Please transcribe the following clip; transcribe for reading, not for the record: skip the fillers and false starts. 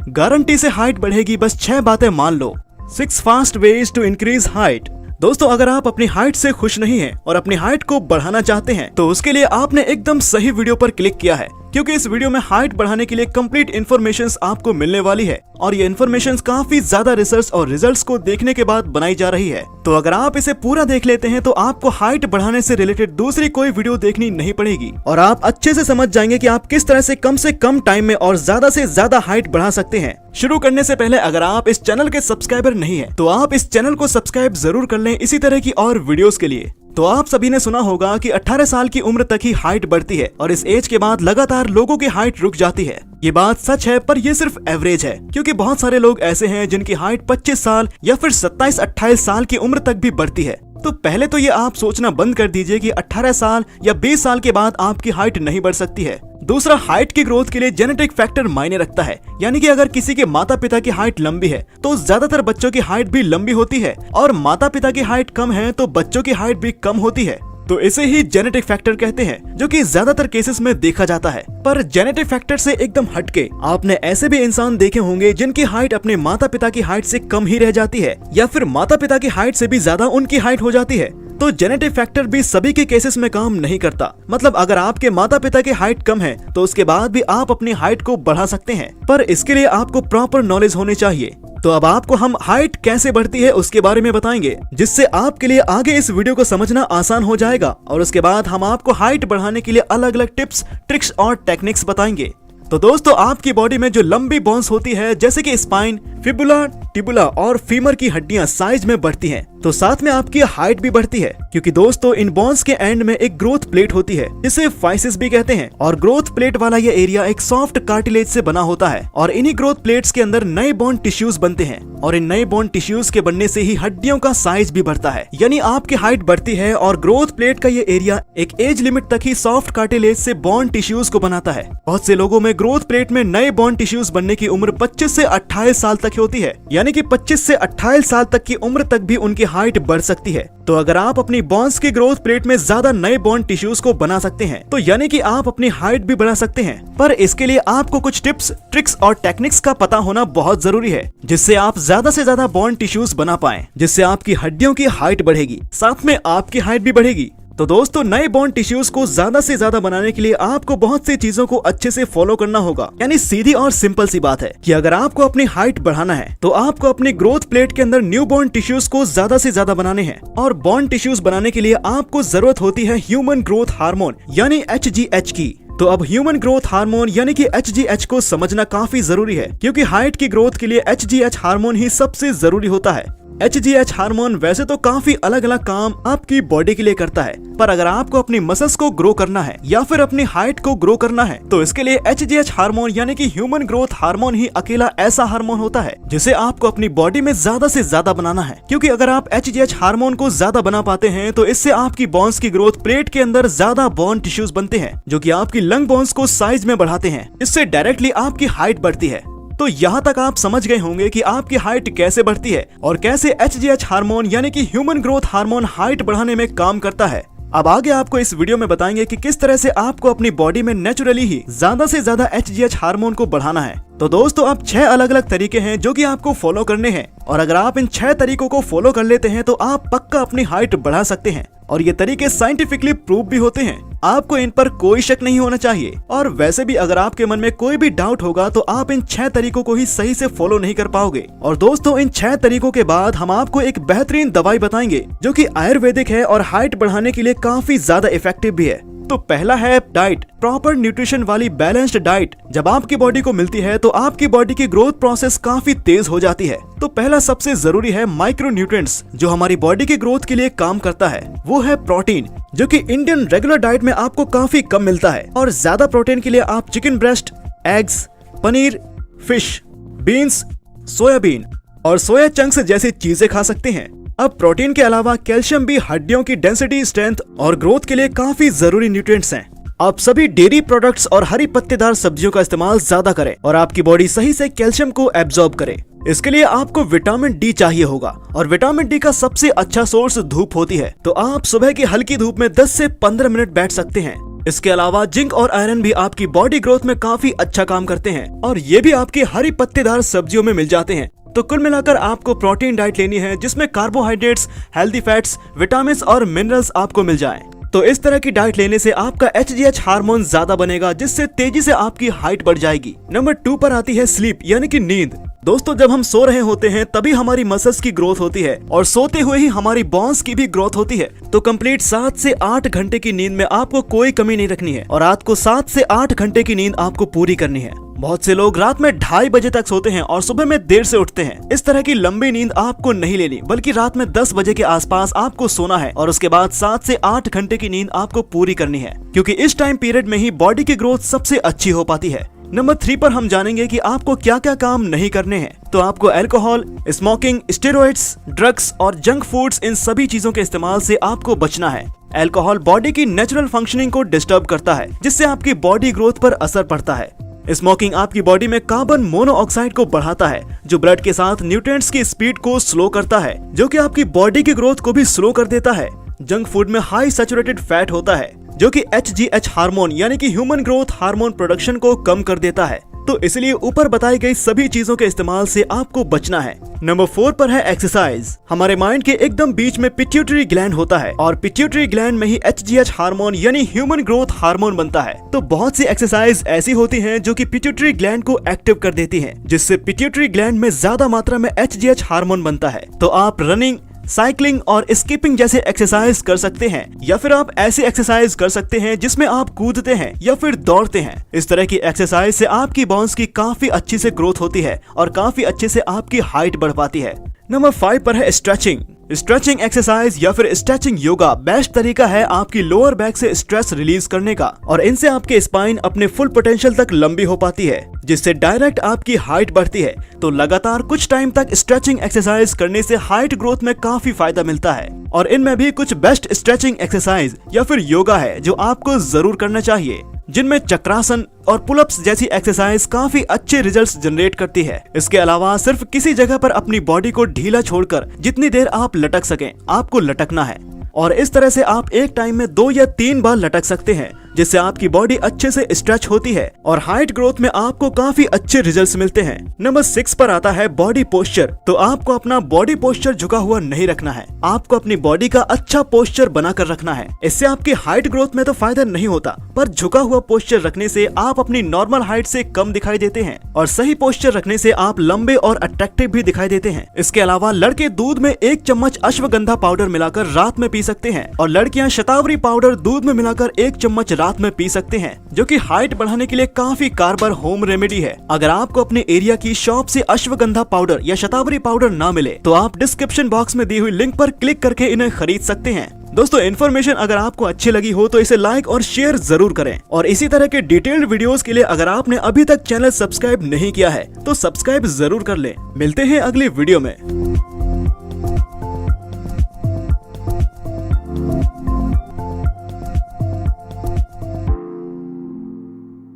Guarantee से height बढ़ेगी, बस 6 बातें मान लो। 6 fast ways to increase height. दोस्तों, अगर आप अपनी हाइट से खुश नहीं हैं और अपनी हाइट को बढ़ाना चाहते हैं तो उसके लिए आपने एकदम सही वीडियो पर क्लिक किया है, क्योंकि इस वीडियो में हाइट बढ़ाने के लिए कंप्लीट इन्फॉर्मेशन आपको मिलने वाली है और ये इन्फॉर्मेशन काफी ज्यादा रिसर्च और रिजल्ट्स को देखने के बाद बनाई जा रही है। तो अगर आप इसे पूरा देख लेते हैं तो आपको हाइट बढ़ाने से रिलेटेड दूसरी कोई वीडियो देखनी नहीं पड़ेगी और आप अच्छे से समझ जाएंगे कि आप किस तरह से कम टाइम में और ज्यादा से ज्यादा हाइट बढ़ा सकते हैं। शुरू करने से पहले अगर आप इस चैनल के सब्सक्राइबर नहीं है तो आप इस चैनल को सब्सक्राइब जरूर कर लें इसी तरह की और वीडियोस के लिए। तो आप सभी ने सुना होगा कि 18 साल की उम्र तक ही हाइट बढ़ती है और इस एज के बाद लगातार लोगों की हाइट रुक जाती है। ये बात सच है, पर ये सिर्फ एवरेज है, क्योंकि बहुत सारे लोग ऐसे हैं जिनकी हाइट 25 साल या फिर 27-28 साल की उम्र तक भी बढ़ती है। तो पहले तो ये आप सोचना बंद कर दीजिए कि 18 साल या 20 साल के बाद आपकी हाइट नहीं बढ़ सकती है। दूसरा, हाइट की ग्रोथ के लिए जेनेटिक फैक्टर मायने रखता है, यानी कि अगर किसी के माता पिता की हाइट लंबी है तो ज्यादातर बच्चों की हाइट भी लंबी होती है और माता पिता की हाइट कम है तो बच्चों की हाइट भी कम होती है। तो इसे ही जेनेटिक फैक्टर कहते हैं, जो कि ज्यादातर केसेस में देखा जाता है। पर जेनेटिक फैक्टर से एकदम हटके आपने ऐसे भी इंसान देखे होंगे जिनकी हाइट अपने माता पिता की हाइट से कम ही रह जाती है या फिर माता पिता की हाइट से भी ज्यादा उनकी हाइट हो जाती है। तो जेनेटिक फैक्टर भी सभी के केसेस में काम नहीं करता। मतलब अगर आपके माता पिता की हाइट कम है तो उसके बाद भी आप अपनी हाइट को बढ़ा सकते हैं, पर इसके लिए आपको प्रॉपर नॉलेज होनी चाहिए। तो अब आपको हम हाइट कैसे बढ़ती है उसके बारे में बताएंगे, जिससे आपके लिए आगे इस वीडियो को समझना आसान हो जाएगा और उसके बाद हम आपको हाइट बढ़ाने के लिए अलग अलग टिप्स, ट्रिक्स और टेक्निक्स बताएंगे। तो दोस्तों, आपकी बॉडी में जो लंबी बोन्स होती है जैसे कि स्पाइन, फिबुला, टिबुला और फीमर की हड्डियां साइज में बढ़ती हैं, तो साथ में आपकी हाइट भी बढ़ती है, क्योंकि दोस्तों इन बोन्स के एंड में एक ग्रोथ प्लेट होती है जिसे फाइसिस भी कहते हैं और ग्रोथ प्लेट वाला ये एरिया एक सॉफ्ट कार्टिलेज से बना होता है और इन्हीं ग्रोथ प्लेट्स के अंदर नए बोन टिश्यूज बनते हैं और इन नए बोन टिश्यूज के बनने से ही हड्डियों का साइज भी बढ़ता है, यानी आपकी हाइट बढ़ती है। और ग्रोथ प्लेट का ये एरिया एक एज लिमिट तक ही सॉफ्ट कार्टिलेज से बोन टिश्यूज को बनाता है। बहुत से लोगों में ग्रोथ प्लेट में नए बोन टिश्यूज बनने की उम्र 25 से 28 साल तक होती है, यानी कि 25 से 28 साल तक की उम्र तक भी उनकी हाइट बढ़ सकती है। तो अगर आप अपनी बोन्स की ग्रोथ प्लेट में ज्यादा नए बोन टिश्यूज को बना सकते हैं तो यानी कि आप अपनी हाइट भी बढ़ा सकते हैं। पर इसके लिए आपको कुछ टिप्स, ट्रिक्स और टेक्निक्स का पता होना बहुत जरूरी है, जिससे आप ज्यादा से ज्यादा बोन टिश्यूज बना पाएं, जिससे आपकी हड्डियों की हाइट बढ़ेगी, साथ में आपकी हाइट भी बढ़ेगी। तो दोस्तों, नए बोन टिश्यूज को ज्यादा से ज्यादा बनाने के लिए आपको बहुत सी चीजों को अच्छे से फॉलो करना होगा। यानी सीधी और सिंपल सी बात है कि अगर आपको अपनी हाइट बढ़ाना है तो आपको अपनी ग्रोथ प्लेट के अंदर न्यू बोन टिश्यूज को ज्यादा से ज्यादा बनाने हैं और बोन टिश्यूज बनाने के लिए आपको जरूरत होती है ह्यूमन ग्रोथ हार्मोन यानी HGH की। तो अब ह्यूमन ग्रोथ हार्मोन यानी कि HGH को समझना काफी जरूरी है, क्योंकि हाइट की ग्रोथ के लिए HGH हार्मोन ही सबसे जरूरी होता है। HGH हार्मोन वैसे तो काफी अलग अलग काम आपकी बॉडी के लिए करता है, पर अगर आपको अपनी मसल्स को ग्रो करना है या फिर अपनी हाइट को ग्रो करना है तो इसके लिए HGH हार्मोन यानी कि ह्यूमन ग्रोथ हार्मोन ही अकेला ऐसा हार्मोन होता है जिसे आपको अपनी बॉडी में ज्यादा से ज्यादा बनाना है। क्योंकि अगर आप HGH हार्मोन को ज्यादा बना पाते हैं तो इससे आपकी बोन्स की ग्रोथ प्लेट के अंदर ज्यादा बोन टिश्यूज बनते हैं, जो कि आपकी लंग बोन्स को साइज में बढ़ाते हैं। इससे डायरेक्टली आपकी हाइट बढ़ती है। तो यहाँ तक आप समझ गए होंगे कि आपकी हाइट कैसे बढ़ती है और कैसे HGH हार्मोन यानी कि ह्यूमन ग्रोथ हार्मोन हाइट बढ़ाने में काम करता है। अब आगे आपको इस वीडियो में बताएंगे कि किस तरह से आपको अपनी बॉडी में नेचुरली ही ज्यादा से ज्यादा HGH हार्मोन को बढ़ाना है। तो दोस्तों, अब 6 अलग अलग तरीके हैं जो कि आपको फॉलो करने हैं और अगर आप इन 6 तरीकों को फॉलो कर लेते हैं तो आप पक्का अपनी हाइट बढ़ा सकते हैं और ये तरीके साइंटिफिकली प्रूव भी होते हैं। आपको इन पर कोई शक नहीं होना चाहिए। और वैसे भी अगर आपके मन में कोई भी डाउट होगा तो आप इन 6 तरीकों को ही सही से फॉलो नहीं कर पाओगे। और दोस्तों, इन 6 तरीकों के बाद हम आपको एक बेहतरीन दवाई बताएंगे जो कि आयुर्वेदिक है और हाइट बढ़ाने के लिए काफी ज्यादा इफेक्टिव भी है। तो पहला है डाइट, प्रॉपर न्यूट्रिशन वाली बैलेंस्ड डाइट। जब आपकी बॉडी को मिलती है तो आपकी बॉडी की ग्रोथ प्रोसेस काफी तेज हो जाती है। तो पहला सबसे जरूरी है माइक्रो न्यूट्रिएंट्स, जो हमारी बॉडी की ग्रोथ के लिए काम करता है। वो है प्रोटीन, जो कि इंडियन रेगुलर डाइट में आपको काफी कम मिलता है और ज्यादा प्रोटीन के लिए आप chicken breast, eggs, paneer, fish, beans, soybean और सोया चंक्स जैसी चीजें खा सकते हैं। अब प्रोटीन के अलावा कैल्शियम भी हड्डियों की डेंसिटी, स्ट्रेंथ और ग्रोथ के लिए काफी जरूरी न्यूट्रिएंट्स हैं। आप सभी डेयरी प्रोडक्ट्स और हरी पत्तेदार सब्जियों का इस्तेमाल ज्यादा करें और आपकी बॉडी सही से कैल्शियम को एब्जॉर्ब करे। इसके लिए आपको विटामिन डी चाहिए होगा और विटामिन डी का सबसे अच्छा सोर्स धूप होती है। तो आप सुबह की हल्की धूप में 10 से 15 मिनट बैठ सकते हैं। इसके अलावा जिंक और आयरन भी आपकी बॉडी ग्रोथ में काफी अच्छा काम करते हैं और ये भी आपकी हरी पत्तेदार सब्जियों में मिल जाते हैं। तो कुल मिलाकर आपको प्रोटीन डाइट लेनी है जिसमें कार्बोहाइड्रेट्स, हेल्दी फैट्स, विटामिन्स और मिनरल्स आपको मिल जाएं। तो इस तरह की डाइट लेने से आपका HGH हार्मोन ज्यादा बनेगा जिससे तेजी से आपकी हाइट बढ़ जाएगी। नंबर 2 पर आती है स्लीप यानी कि नींद। दोस्तों जब हम सो रहे होते हैं तभी हमारी मसल्स की ग्रोथ होती है और सोते हुए ही हमारी बोन्स की भी ग्रोथ होती है। तो कंप्लीट 7 से 8 घंटे की नींद में आपको कोई कमी नहीं रखनी है और रात को 7 से 8 घंटे की नींद आपको पूरी करनी है। बहुत से लोग रात में 2:30 बजे तक सोते हैं और सुबह में देर से उठते हैं। इस तरह की लंबी नींद आपको नहीं लेनी, बल्कि रात में 10 बजे के आसपास आपको सोना है और उसके बाद 7 से 8 घंटे की नींद आपको पूरी करनी है, क्योंकि इस टाइम पीरियड में ही बॉडी की ग्रोथ सबसे अच्छी हो पाती है। नंबर 3 पर हम जानेंगे कि आपको क्या क्या काम नहीं करने हैं। तो आपको अल्कोहल, स्मोकिंग, स्टेरॉइड्स, ड्रग्स और जंक फूड्स, इन सभी चीजों के इस्तेमाल से आपको बचना है। अल्कोहल बॉडी की नेचुरल फंक्शनिंग को डिस्टर्ब करता है जिससे आपकी बॉडी ग्रोथ पर असर पड़ता है। स्मोकिंग आपकी बॉडी में कार्बन मोनोऑक्साइड को बढ़ाता है जो ब्लड के साथ न्यूट्रिएंट्स की स्पीड को स्लो करता है, जो कि आपकी बॉडी की ग्रोथ को भी स्लो कर देता है। जंक फूड में हाई सैचुरेटेड फैट होता है जो कि HGH हार्मोन यानी कि ह्यूमन ग्रोथ हार्मोन प्रोडक्शन को कम कर देता है। तो इसलिए ऊपर बताई गई सभी चीजों के इस्तेमाल से आपको बचना है। नंबर 4 पर है एक्सरसाइज। हमारे माइंड के एकदम बीच में पिट्यूटरी ग्लैंड होता है और पिट्यूटरी ग्लैंड में ही HGH हार्मोन यानी ह्यूमन ग्रोथ हार्मोन बनता है। तो बहुत सी एक्सरसाइज ऐसी होती हैं जो कि पिट्यूटरी ग्लैंड को एक्टिव कर देती हैं, जिससे पिट्यूटरी ग्लैंड में ज्यादा मात्रा में HGH हार्मोन बनता है। तो आप रनिंग, साइकिलिंग और स्कीपिंग जैसे एक्सरसाइज कर सकते हैं, या फिर आप ऐसी एक्सरसाइज कर सकते हैं जिसमें आप कूदते हैं या फिर दौड़ते हैं। इस तरह की एक्सरसाइज से आपकी बोन्स की काफी अच्छी से ग्रोथ होती है और काफी अच्छे से आपकी हाइट बढ़ पाती है। नंबर 5 पर है स्ट्रेचिंग। स्ट्रेचिंग एक्सरसाइज या फिर स्ट्रेचिंग योगा बेस्ट तरीका है आपकी लोअर बैक से स्ट्रेस रिलीज करने का और इनसे आपके स्पाइन अपने फुल पोटेंशियल तक लंबी हो पाती है, जिससे डायरेक्ट आपकी हाइट बढ़ती है। तो लगातार कुछ टाइम तक स्ट्रेचिंग एक्सरसाइज करने से हाइट ग्रोथ में काफी फायदा मिलता है और इनमें भी कुछ बेस्ट स्ट्रेचिंग एक्सरसाइज या फिर योगा है जो आपको जरूर करना चाहिए, जिनमें चक्रासन और पुलअप्स जैसी एक्सरसाइज काफी अच्छे रिजल्ट्स जनरेट करती है। इसके अलावा सिर्फ किसी जगह पर अपनी बॉडी को ढीला छोड़कर जितनी देर आप लटक सकें आपको लटकना है और इस तरह से आप एक टाइम में 2 या 3 बार लटक सकते हैं, जिससे आपकी बॉडी अच्छे से स्ट्रेच होती है और हाइट ग्रोथ में आपको काफी अच्छे रिजल्ट्स मिलते हैं। नंबर 6 पर आता है बॉडी पोस्चर। तो आपको अपना बॉडी पोस्चर झुका हुआ नहीं रखना है, आपको अपनी बॉडी का अच्छा पोस्चर बनाकर रखना है। इससे आपकी हाइट ग्रोथ में तो फायदा नहीं होता, पर झुका हुआ पोस्चर रखने से आप अपनी नॉर्मल हाइट से कम दिखाई देते हैं और सही पोस्चर रखने से आप लंबे और अट्रैक्टिव भी दिखाई देते हैं। इसके अलावा लड़के दूध में 1 चम्मच अश्वगंधा पाउडर मिलाकर रात में पी सकते हैं और लड़कियां शतावरी पाउडर दूध में मिलाकर 1 चम्मच रात में पी सकते हैं, जो कि हाइट बढ़ाने के लिए काफी कारगर होम रेमेडी है। अगर आपको अपने एरिया की शॉप से अश्वगंधा पाउडर या शतावरी पाउडर ना मिले तो आप डिस्क्रिप्शन बॉक्स में दी हुई लिंक पर क्लिक करके इन्हें खरीद सकते हैं। दोस्तों इन्फॉर्मेशन अगर आपको अच्छी लगी हो तो इसे लाइक और शेयर जरूर करें और इसी तरह के डिटेल्ड वीडियोस के लिए अगर आपने अभी तक चैनल सब्सक्राइब नहीं किया है तो सब्सक्राइब जरूर कर लें। मिलते हैं अगली वीडियो में।